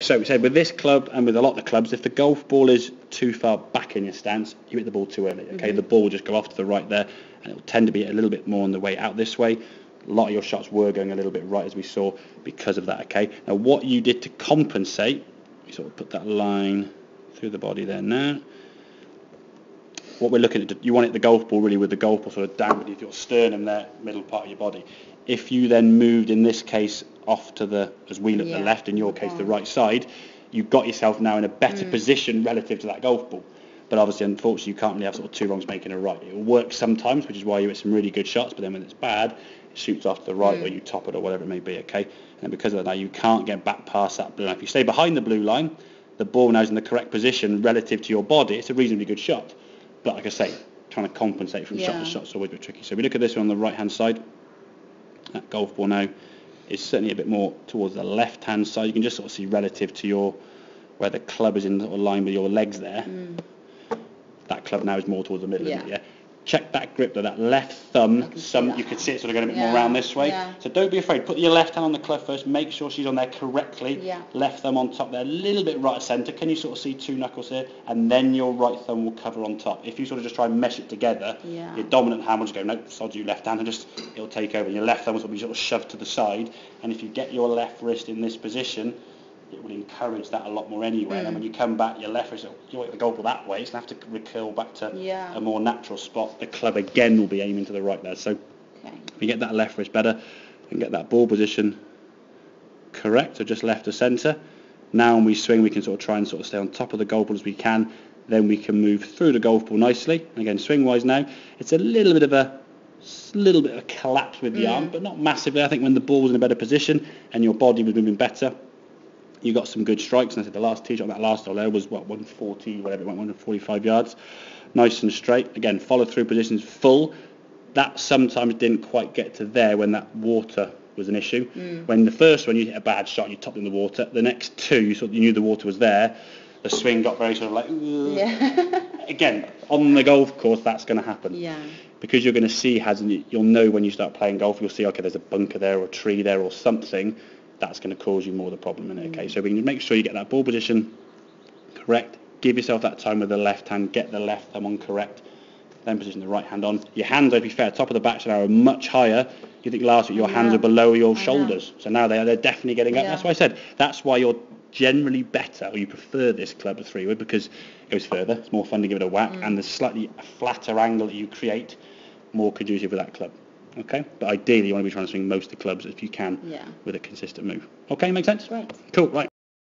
So we said with this club and with a lot of the clubs, if the golf ball is too far back in your stance, you hit the ball too early. Okay, the ball will just go off to the right there, and it will tend to be a little bit more on the way out this way. A lot of your shots were going a little bit right, as we saw, because of that. Okay, now what you did to compensate, you sort of put that line through the body there now. What we're looking at, you want it the golf ball really with the golf ball sort of down beneath your sternum there, middle part of your body. If you then moved, in this case, off to the, as we look at the left, in your case the right side, you've got yourself now in a better position relative to that golf ball. But obviously, unfortunately, you can't really have sort of two wrongs making a right. It will work sometimes, which is why you hit some really good shots, but then when it's bad, it shoots off to the right or you top it or whatever it may be, okay? And because of that now, you can't get back past that blue line. If you stay behind the blue line, the ball now is in the correct position relative to your body. It's a reasonably good shot. But like I say, trying to compensate from shot to shot is always a bit tricky. So we look at this one on the right-hand side. That golf ball now is certainly a bit more towards the left-hand side. You can just sort of see relative to your, where the club is in sort of line with your legs there. That club now is more towards the middle, isn't it? Yeah. Check that grip though, that left thumb, you could see it sort of going a bit more around this way. So don't be afraid, put your left hand on the club first, make sure she's on there correctly. Left thumb on top there, a little bit right centre. Can you sort of see two knuckles here? And then your right thumb will cover on top. If you sort of just try and mesh it together, your dominant hand will just go, nope, sod you left hand, and just, it'll take over. Your left thumb will be sort of shoved to the side. And if you get your left wrist in this position, it will encourage that a lot more anyway. And then when you come back, your left wrist, you want the golf ball that way, it's going to have to recurl back to a more natural spot. The club again will be aiming to the right there. So if you get that left wrist better and get that ball position correct, so just left to centre. Now when we swing, we can sort of try and sort of stay on top of the golf ball as we can. Then we can move through the golf ball nicely. Again, swing-wise now, it's a little bit of a collapse with the arm, but not massively. I think when the ball was in a better position and your body was moving better, you got some good strikes. And I said the last tee shot, that last hole there was, 140, whatever it went, 145 yards. Nice and straight. Again, follow through positions full. That sometimes didn't quite get to there when that water was an issue. When the first one, you hit a bad shot, you topped in the water. The next two, you knew the water was there. The swing got very sort of like, again, on the golf course, that's going to happen. Because you're going to see, you'll know when you start playing golf, you'll see, okay, there's a bunker there or a tree there or something. That's going to cause you more of the problem in it, okay? So we can make sure you get that ball position correct, give yourself that time with the left hand, get the left thumb on correct, then position the right hand on. Your hands, to be fair, top of the back now are much higher. You think last week your hands are below your shoulders, so now they're definitely getting up. That's why I said, that's why you're generally better, or you prefer this club to 3-wood, because it goes further, it's more fun to give it a whack, and the slightly flatter angle that you create, more conducive with that club. Okay, but ideally you want to be trying to swing most of the clubs if you can with a consistent move. Okay, make sense? Great. Cool, right.